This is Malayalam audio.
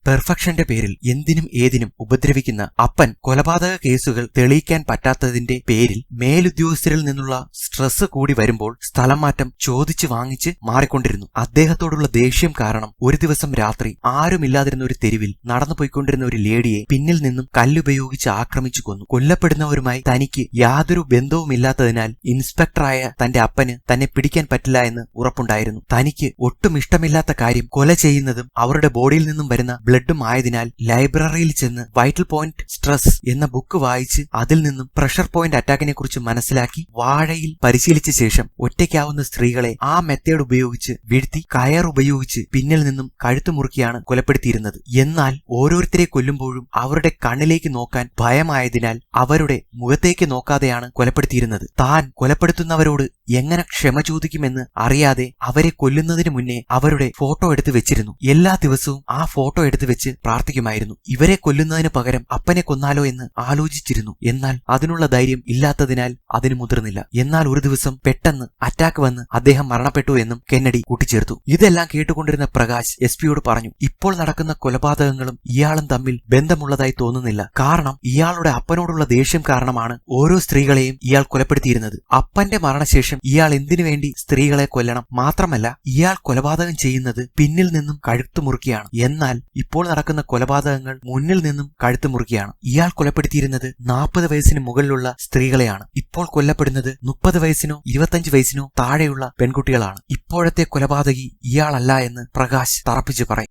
പെർഫെക്ഷന്റെ പേരിൽ എന്തിനും ഏതിനും ഉപദ്രവിക്കുന്ന അപ്പൻ കൊലപാതക കേസുകൾ തെളിയിക്കാൻ പറ്റാത്തതിന്റെ പേരിൽ മേലുദ്യോഗസ്ഥരിൽ നിന്നുള്ള സ്ട്രെസ് കൂടി വരുമ്പോൾ സ്ഥലം മാറ്റം ചോദിച്ചു വാങ്ങിച്ച് മാറിക്കൊണ്ടിരുന്നു. അദ്ദേഹത്തോടുള്ള ദേഷ്യം കാരണം ഒരു ദിവസം രാത്രി ആരുമില്ലാതിരുന്ന ഒരു തെരുവിൽ നടന്നു പോയിക്കൊണ്ടിരുന്ന ഒരു ലേഡിയെ പിന്നിൽ നിന്നും കല്ലുപയോഗിച്ച് ആക്രമിച്ചു കൊന്നു. കൊല്ലപ്പെടുന്നവരുമായി തനിക്ക് യാതൊരു ബന്ധവുമില്ലാത്തതിനാൽ ഇൻസ്പെക്ടറായ തന്റെ അപ്പന് തന്നെ പിടിക്കാൻ പറ്റില്ല എന്ന് ഉറപ്പുണ്ടായിരുന്നു. തനിക്ക് ഒട്ടും ഇഷ്ടമില്ലാത്ത കാര്യം കൊല ചെയ്യുന്നതും അവരുടെ ബോഡിയിൽ നിന്നും വരുന്ന ബ്ലഡും ആയതിനാൽ ലൈബ്രറിയിൽ ചെന്ന് വൈറ്റൽ പോയിന്റ് സ്ട്രെസ് എന്ന ബുക്ക് വായിച്ച് അതിൽ നിന്നും പ്രഷർ പോയിന്റ് അറ്റാക്കിനെ കുറിച്ച് മനസ്സിലാക്കി വാഴയിൽ പരിശീലിച്ച ശേഷം ഒറ്റയ്ക്കാവുന്ന സ്ത്രീകളെ ആ മെത്തേഡ് ഉപയോഗിച്ച് വീഴ്ത്തി കയർ ഉപയോഗിച്ച് പിന്നിൽ നിന്നും കഴുത്തു മുറുക്കിയാണ് കൊലപ്പെടുത്തിയിരുന്നത്. എന്നാൽ ഓരോരുത്തരെ കൊല്ലുമ്പോഴും അവരുടെ കണ്ണിലേക്ക് നോക്കാൻ ഭയമായതിനാൽ അവരുടെ മുഖത്തേക്ക് നോക്കാതെയാണ് കൊലപ്പെടുത്തിയിരുന്നത്. താൻ കൊലപ്പെടുത്തുന്നവരോട് എങ്ങനെ ക്ഷമ ചോദിക്കുമെന്ന് അറിയാതെ അവരെ കൊല്ലുന്നതിന് മുന്നേ അവരുടെ ഫോട്ടോ എടുത്ത് വെച്ചിരുന്നു. എല്ലാ ദിവസവും ആ ഫോട്ടോ എടുത്ത് വെച്ച് പ്രാർത്ഥിക്കുമായിരുന്നു. ഇവരെ കൊല്ലുന്നതിന് പകരം അപ്പനെ കൊന്നാലോ എന്ന് ആലോചിച്ചിരുന്നു. എന്നാൽ അതിനുള്ള ധൈര്യം ഇല്ലാത്തതിനാൽ അതിന് മുതിർന്നില്ല. എന്നാൽ ഒരു ദിവസം പെട്ടെന്ന് അറ്റാക്ക് വന്ന് അദ്ദേഹം മരണപ്പെട്ടു എന്നും കെന്നഡി കൂട്ടിച്ചേർത്തു. ഇതെല്ലാം കേട്ടുകൊണ്ടിരുന്ന പ്രകാശ് എസ്പിയോട് പറഞ്ഞു, ഇപ്പോൾ നടക്കുന്ന കൊലപാതകങ്ങളും ഇയാളും തമ്മിൽ ബന്ധമുള്ളതായി തോന്നുന്നില്ല. കാരണം ഇയാളുടെ അപ്പനോടുള്ള ദേഷ്യം കാരണമാണ് ഓരോ സ്ത്രീകളെയും ഇയാൾ കൊലപ്പെടുത്തിയിരുന്നത്. അപ്പന്റെ മരണശേഷം ഇയാൾ എന്തിനു വേണ്ടി സ്ത്രീകളെ കൊല്ലണം? മാത്രമല്ല ഇയാൾ കൊലപാതകം ചെയ്യുന്നത് പിന്നിൽ നിന്നും കഴുത്തു മുറുക്കിയാണ്. എന്നാൽ ഇപ്പോൾ നടക്കുന്ന കൊലപാതകങ്ങൾ മുന്നിൽ നിന്നും കഴുത്തു മുറുക്കിയാണ്. ഇയാൾ കൊലപ്പെടുത്തിയിരുന്നത് 40 വയസ്സിന് മുകളിലുള്ള സ്ത്രീകളെയാണ്. ഇപ്പോൾ കൊല്ലപ്പെടുന്നത് 30 വയസ്സിനോ 25 വയസ്സിനോ താഴെയുള്ള പെൺകുട്ടികളാണ്. ഇപ്പോഴത്തെ കൊലപാതകി ഇയാളല്ല എന്ന് പ്രകാശ് തറപ്പിച്ചു പറയും.